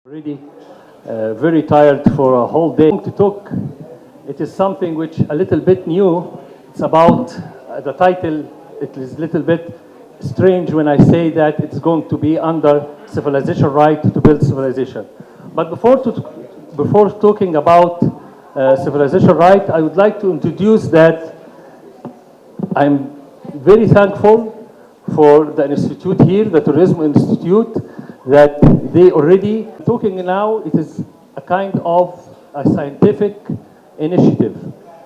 Already very tired for a whole day to talk. It is something which a little bit new. It's about the title. It is a little bit strange when I say that it's going to be under civilization right to build civilization. But before talking about civilization right, I would like to introduce that I'm very thankful for the institute here, the Tourism Institute, that they already talking now. It is a kind of a scientific initiative,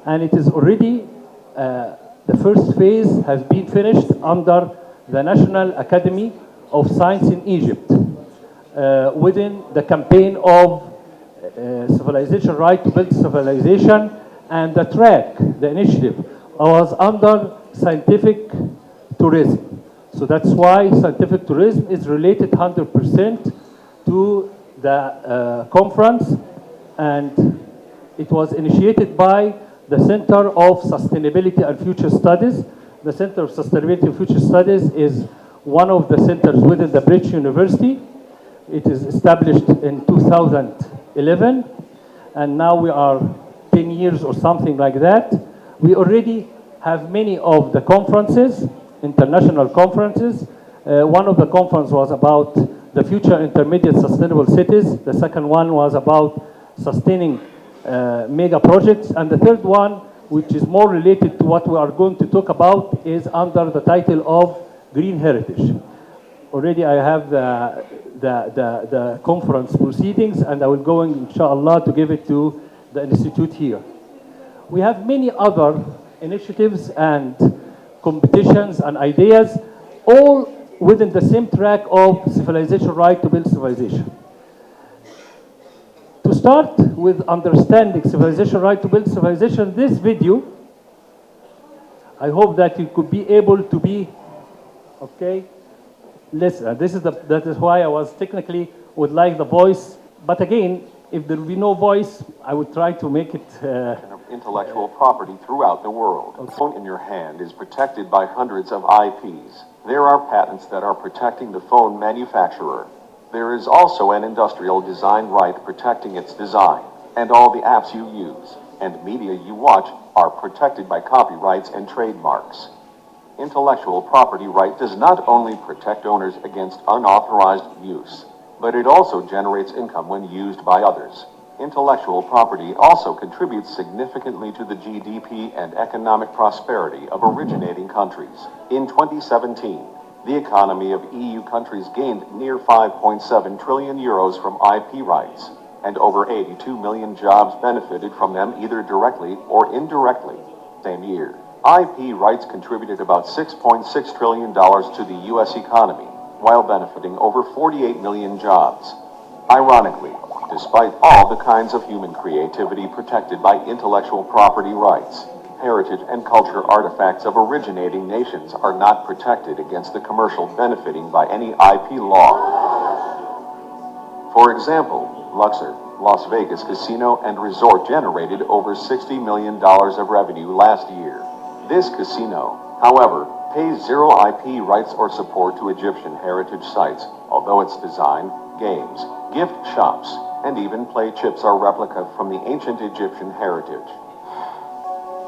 and it is already the first phase has been finished under the National Academy of Science in Egypt within the campaign of civilization right to build civilization, and the track, the initiative was under scientific tourism. So that's why scientific tourism is related 100% to the conference, and it was initiated by the Center of Sustainability and Future Studies. The Center of Sustainability and Future Studies is one of the centers within the British University. It is established in 2011, and now we are 10 years or something like that. We already have many of the conferences, international conferences. One of the conferences was about the future intermediate sustainable cities. The second one was about sustaining mega projects. And the third one, which is more related to what we are going to talk about, is under the title of Green Heritage. Already I have the conference proceedings, and I will go, inshallah, to give it to the institute here. We have many other initiatives and competitions and ideas, all within the same track of civilization right to build civilization. To start with understanding civilization right to build civilization, this video, I hope that you could be able to be, okay, listen, that is why I was technically would like the voice, but again, if there will be no voice, I would try to make it intellectual property throughout the world. A phone in your hand is protected by hundreds of IPs. There are patents that are protecting the phone manufacturer. There is also an industrial design right protecting its design. And all the apps you use and media you watch are protected by copyrights and trademarks. Intellectual property right does not only protect owners against unauthorized use, but it also generates income when used by others. Intellectual property also contributes significantly to the GDP and economic prosperity of originating countries. In 2017, the economy of EU countries gained near 5.7 trillion euros from IP rights, and over 82 million jobs benefited from them either directly or indirectly. Same year, IP rights contributed about $6.6 trillion to the US economy, while benefiting over 48 million jobs. Ironically, despite all the kinds of human creativity protected by intellectual property rights, heritage and culture artifacts of originating nations are not protected against the commercial benefiting by any IP law. For example, Luxor, Las Vegas casino and resort generated over $60 million of revenue last year. This casino, however, pays zero IP rights or support to Egyptian heritage sites, although its design, games, gift shops, and even play chips are replica from the ancient Egyptian heritage.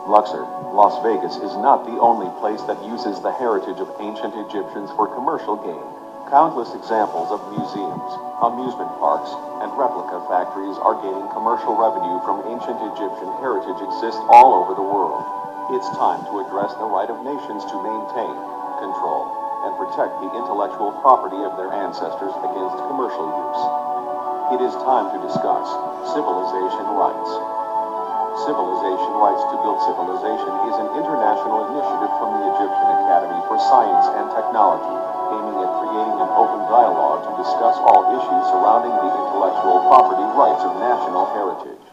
Luxor, Las Vegas is not the only place that uses the heritage of ancient Egyptians for commercial gain. Countless examples of museums, amusement parks, and replica factories are gaining commercial revenue from ancient Egyptian heritage exist all over the world. It's time to address the right of nations to maintain, control, and protect the intellectual property of their ancestors against commercial use. It is time to discuss civilization rights. Civilization Rights to Build Civilization is an international initiative from the Egyptian Academy for Science and Technology, aiming at creating an open dialogue to discuss all issues surrounding the intellectual property rights of national heritage.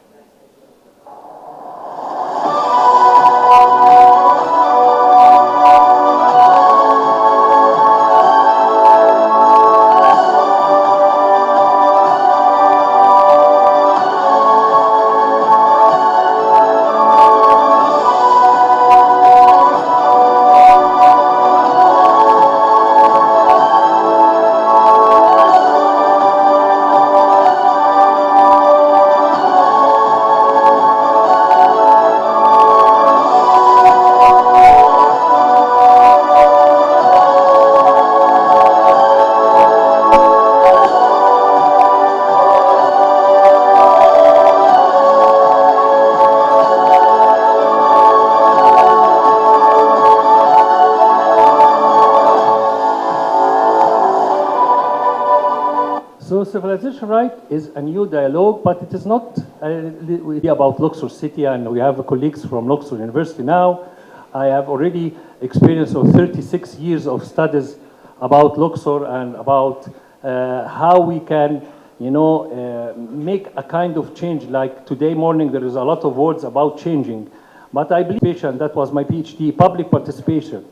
So civilization right is a new dialogue, but it is not about Luxor City, and we have colleagues from Luxor University now. I have already experience of 36 years of studies about Luxor and about how we can, make a kind of change. Like today morning, there is a lot of words about changing, but I believe, and that was my PhD, public participation.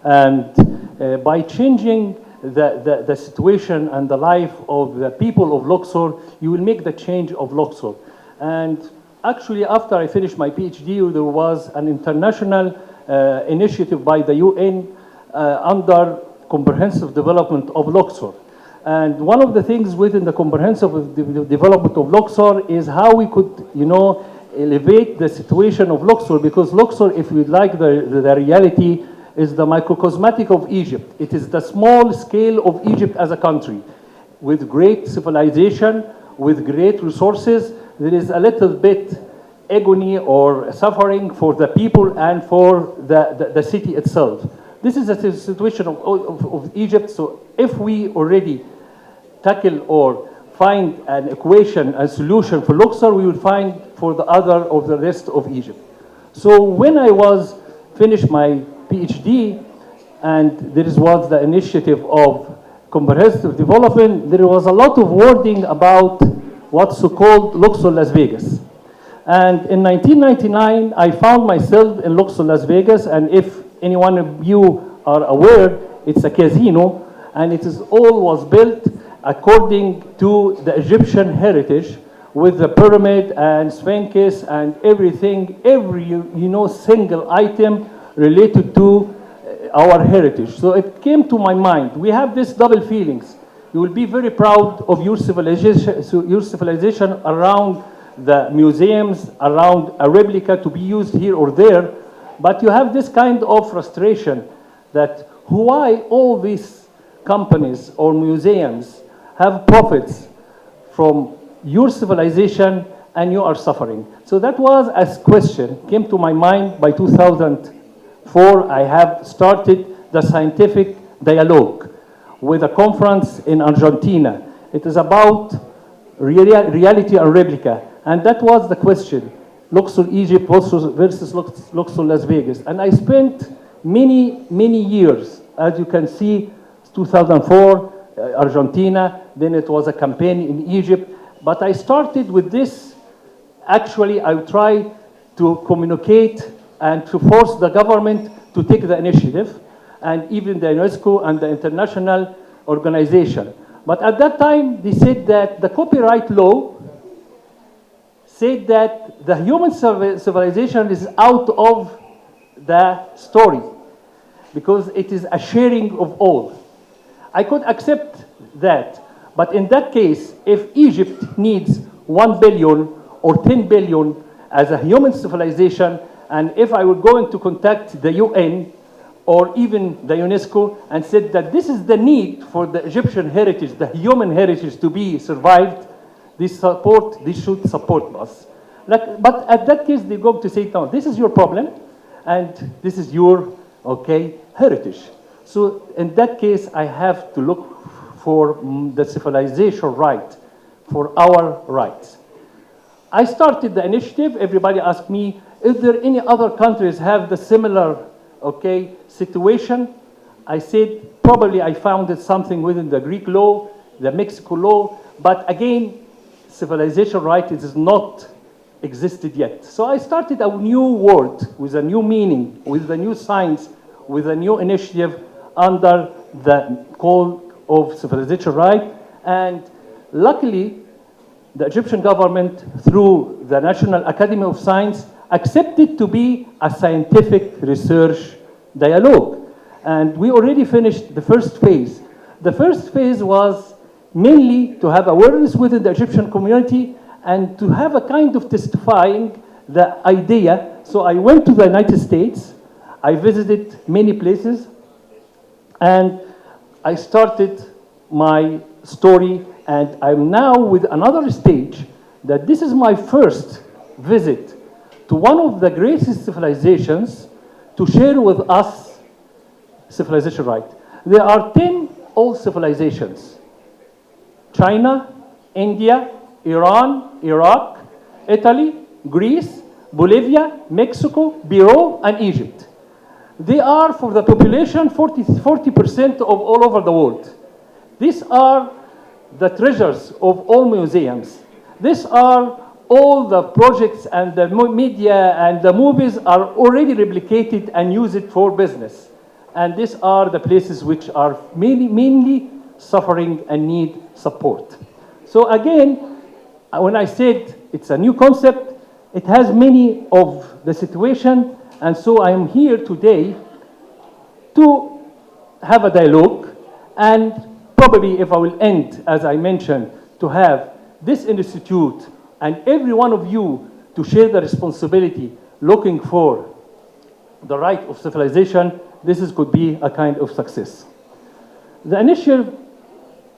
And by changing the situation and the life of the people of Luxor, you will make the change of Luxor. And actually, after I finished my PhD, there was an international initiative by the UN under comprehensive development of Luxor. And one of the things within the comprehensive development of Luxor is how we could, elevate the situation of Luxor, because Luxor, if you like the reality, is the microcosmetic of Egypt. It is the small scale of Egypt as a country, with great civilization, with great resources. There is a little bit agony or suffering for the people and for the city itself. This is a situation of Egypt. So if we already tackle or find an equation, a solution for Luxor, we will find for the rest of Egypt. So when I was finished my PhD, and there was the initiative of comprehensive development, there was a lot of wording about what's so-called Luxor Las Vegas. And in 1999, I found myself in Luxor Las Vegas, and if any one of you are aware, it's a casino, and it is all was built according to the Egyptian heritage, with the pyramid and sphinx and everything, every single item related to our heritage. So it came to my mind. We have this double feelings. You will be very proud of your civilization around the museums, around a replica to be used here or there, but you have this kind of frustration that why all these companies or museums have profits from your civilization and you are suffering. So that was a question came to my mind. By 2004, I have started the scientific dialogue with a conference in Argentina. It is about reality and replica. And that was the question, Luxor Egypt versus Luxor Las Vegas. And I spent many years, as you can see, 2004, Argentina, then it was a campaign in Egypt. But I started with this. Actually, I tried to communicate and to force the government to take the initiative, and even the UNESCO and the international organization. But at that time, they said that the copyright law said that the human civilization is out of the story because it is a sharing of all. I could accept that, but in that case, if Egypt needs 1 billion or 10 billion as a human civilization, and if I were going to contact the UN or even the UNESCO and said that this is the need for the Egyptian heritage, the human heritage to be survived, they should support us. But at that case, they're going to say, no, this is your problem, and this is your, heritage. So in that case, I have to look for the civilization right, for our rights. I started the initiative. Everybody asked me, is there any other countries have the similar, situation? I said, probably I found it something within the Greek law, the Mexico law, but again, civilization right is not existed yet. So I started a new word with a new meaning, with a new science, with a new initiative under the call of civilization right. And luckily, the Egyptian government, through the National Academy of Science, accepted to be a scientific research dialogue. And we already finished the first phase. The first phase was mainly to have awareness within the Egyptian community and to have a kind of testifying the idea. So I went to the United States, I visited many places, and I started my story, and I'm now with another stage that this is my first visit to one of the greatest civilizations to share with us civilization right. There are 10 old civilizations. China, India, Iran, Iraq, Italy, Greece, Bolivia, Mexico, Peru, and Egypt. They are, for the population, 40% of all over the world. These are the treasures of all museums. These are all the projects and the media and the movies are already replicated and used for business. And these are the places which are mainly suffering and need support. So again, when I said it's a new concept, it has many of the situation, and so I am here today to have a dialogue, and probably if I will end, as I mentioned, to have this institute and every one of you to share the responsibility looking for the right of civilization, could be a kind of success. The initial,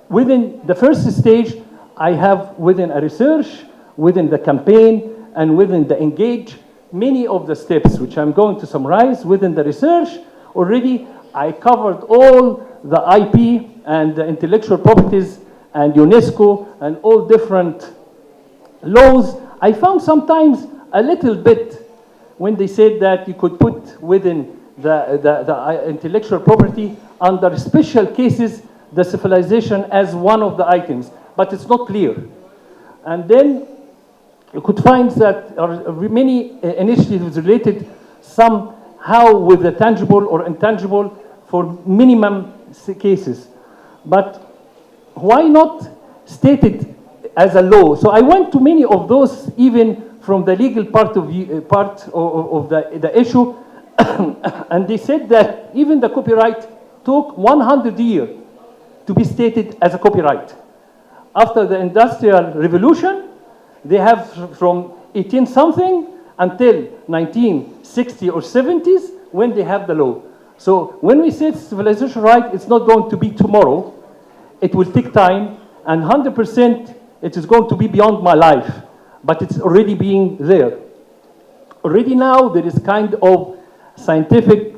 within the first stage, I have within a research, within the campaign, and within the engage, many of the steps which I'm going to summarize within the research. Already I covered all the IP and the intellectual properties and UNESCO and all different laws. I found sometimes a little bit when they said that you could put within the intellectual property under special cases the civilization as one of the items, but it's not clear. And then you could find that many initiatives related somehow with the tangible or intangible for minimum cases. But why not state it as a law? So I went to many of those, even from the legal part of the issue, and they said that even the copyright took 100 years to be stated as a copyright. After the Industrial Revolution, they have from 18 something until 1960 or 70s when they have the law. So when we say civilization right, it's not going to be tomorrow. It will take time, and 100% it is going to be beyond my life, but it's already being there. Already now there is kind of scientific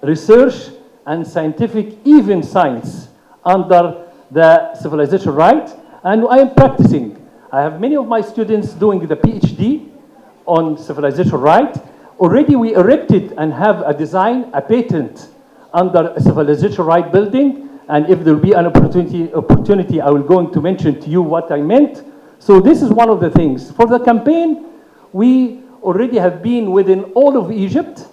research and scientific even science under the civilization right, and I am practicing. I have many of my students doing the PhD on civilization right. Already we erected and have a design, a patent under a civilization right building, and if there will be an opportunity, I will going to mention to you what I meant. So this is one of the things. For the campaign, we already have been within all of Egypt,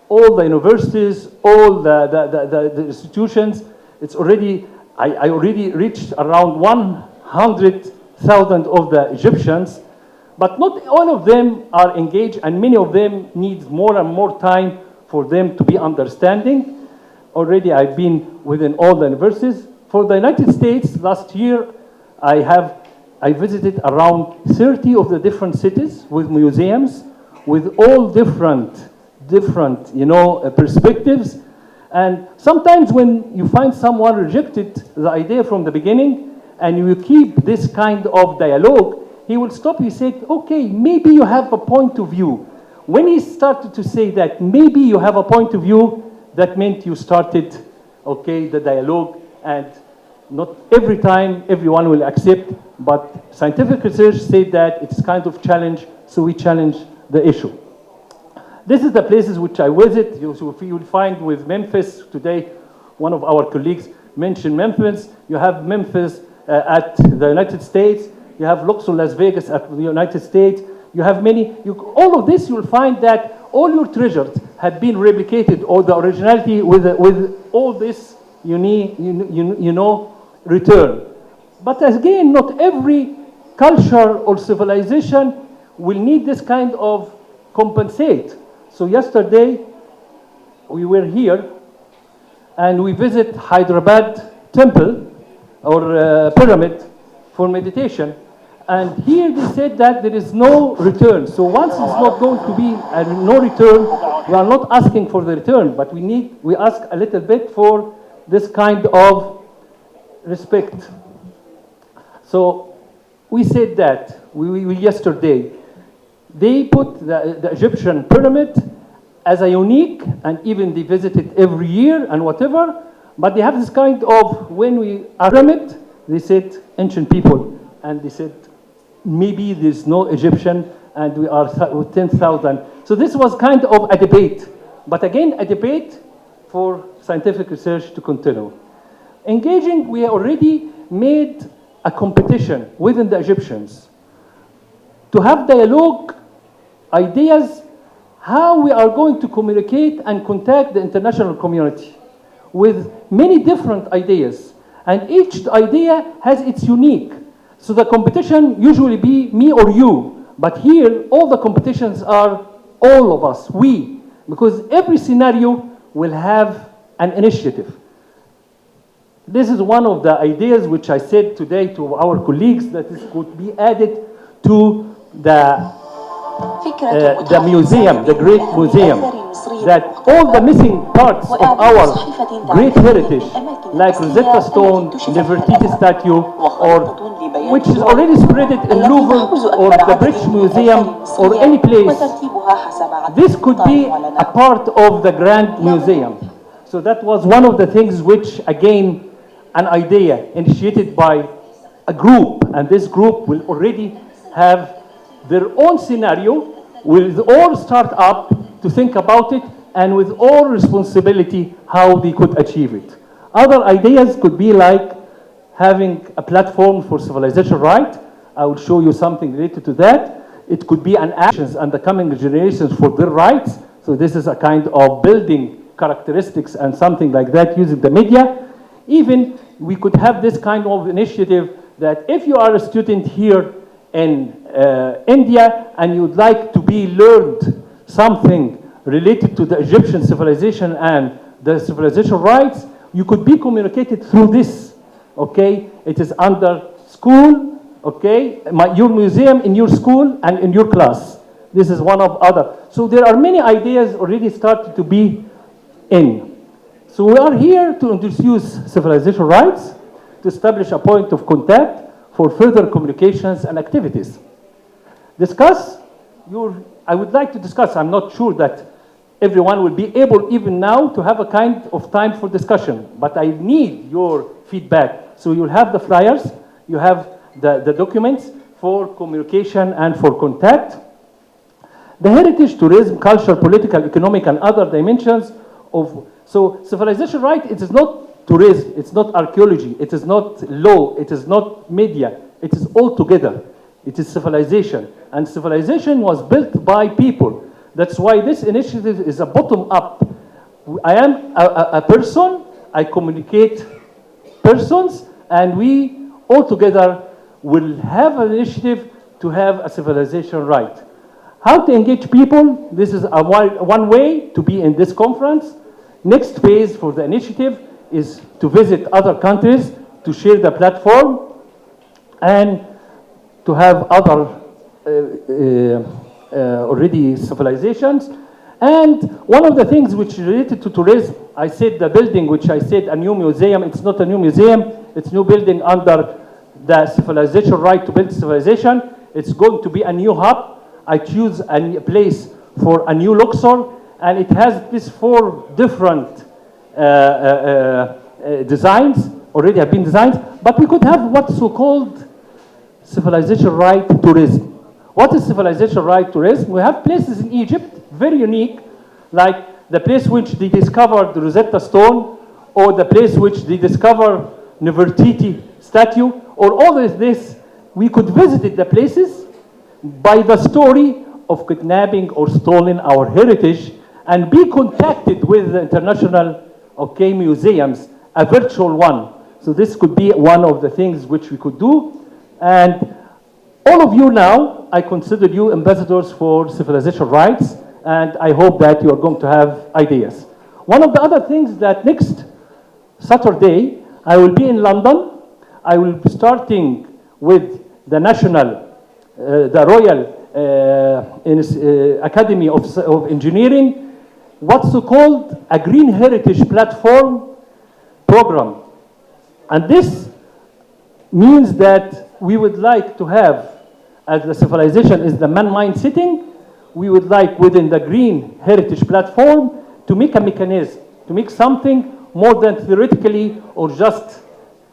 all the universities, all the institutions. It's already, I already reached around 100,000 of the Egyptians, but not all of them are engaged, and many of them need more and more time for them to be understanding. Already I've been within all the universities. For the United States, last year, I visited around 30 of the different cities with museums, with all different perspectives. And sometimes when you find someone rejected the idea from the beginning, and you keep this kind of dialogue, he will stop. He said, okay, maybe you have a point of view. When he started to say that, maybe you have a point of view, that meant you started, okay, the dialogue, and not every time everyone will accept, but scientific research said that it's kind of challenge, so we challenge the issue. This is the places which I visit. You will find with Memphis today, one of our colleagues mentioned Memphis. You have Memphis at the United States. You have Luxor, Las Vegas at the United States. You have many, all of this, you will find that all your treasures had been replicated, or the originality with all this, return. But again, not every culture or civilization will need this kind of compensate. So yesterday, we were here, and we visit Hyderabad temple, or pyramid, for meditation. And here they said that there is no return. So once it's not going to be no return, we are not asking for the return, but we ask a little bit for this kind of respect. So we said that yesterday, they put the Egyptian pyramid as a unique, and even they visit it every year and whatever, but they have this kind of, when we pyramid, They said ancient people, and they said maybe there's no Egyptian, and we are 10,000. So this was kind of a debate, but again, a debate for scientific research to continue. Engaging, we already made a competition within the Egyptians to have dialogue, ideas, how we are going to communicate and contact the international community with many different ideas. And each idea has its unique. So the competition usually be me or you, but here all the competitions are all of us, we, because every scenario will have an initiative. This is one of the ideas which I said today to our colleagues that this could be added to the museum, the great museum, that all the missing parts of our great heritage, like Rosetta Stone, Nefertiti statue, or which is already spread in Louvre or the British Museum or any place, this could be a part of the Grand Museum. So that was one of the things which, again, an idea initiated by a group, and this group will already have their own scenario, will all start up to think about it, and with all responsibility how they could achieve it. Other ideas could be like having a platform for civilization right. I will show you something related to that. It could be an actions and the coming generations for their rights. So this is a kind of building characteristics and something like that using the media. Even we could have this kind of initiative that if you are a student here in India and you'd like to be learned something related to the Egyptian civilization and the civilization rights, you could be communicated through this, okay? It is under school, okay? Your museum in your school and in your class. This is one of other. So there are many ideas already started to be in. So we are here to introduce civilization rights, to establish a point of contact for further communications and activities. Discuss I would like to discuss, I'm not sure that everyone will be able even now to have a kind of time for discussion, but I need your feedback. So you'll have the flyers, you have the documents for communication and for contact. The heritage, tourism, culture, political, economic, and other dimensions of, so civilization right, it is not tourism, it's not archaeology, it is not law, it is not media, it is all together. It is civilization, and civilization was built by people. That's why this initiative is a bottom-up. I am a person, I communicate persons, and we all together will have an initiative to have a civilization right. How to engage people? This is one way to be in this conference. Next phase for the initiative is to visit other countries, to share the platform, and to have other already civilizations. And one of the things which related to tourism, I said the building, which I said a new museum, it's not a new museum, it's new building under the civilization right to build civilization. It's going to be a new hub. I choose a place for a new Luxor, and it has these 4 different designs, already have been designed, but we could have what's so-called civilization right tourism. What is civilization right tourism? We have places in Egypt, very unique, like the place which they discovered the Rosetta Stone, or the place which they discovered Nefertiti statue, or all of this. We could visit the places by the story of kidnapping or stolen our heritage and be contacted with the international, okay, museums, a virtual one. So this could be one of the things which we could do. And all of you now, I consider you ambassadors for civilization rights, and I hope that you are going to have ideas. One of the other things that next Saturday, I will be in London. I will be starting with the the Royal Academy of Engineering, what's called a Green Heritage Platform program. And this means that we would like to have, as the civilization is the man-mind sitting, we would like within the Green Heritage Platform to make a mechanism, to make something more than theoretically or just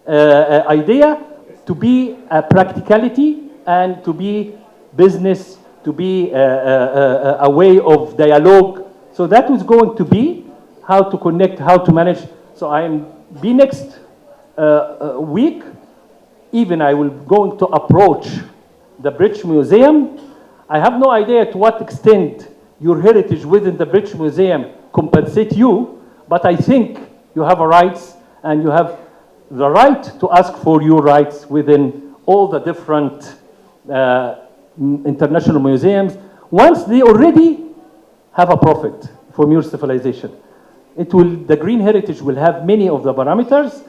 idea to be a practicality and to be business, to be a way of dialogue. So that was going to be how to connect, how to manage. So be next week, even I will going to approach the British Museum. I have no idea to what extent your heritage within the British Museum compensate you, but I think you have a rights and you have the right to ask for your rights within all the different international museums. Once they already have a profit from your civilization, the green heritage will have many of the parameters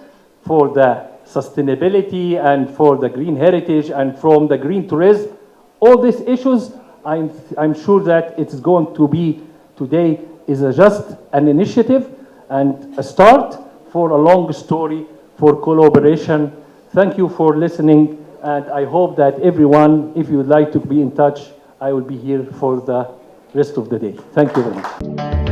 for the sustainability and for the green heritage and from the green tourism. All these issues, I'm sure that it's going to be today is just an initiative and a start for a long story for collaboration. Thank you for listening, and I hope that everyone, if you would like to be in touch, I will be here for the rest of the day. Thank you very much.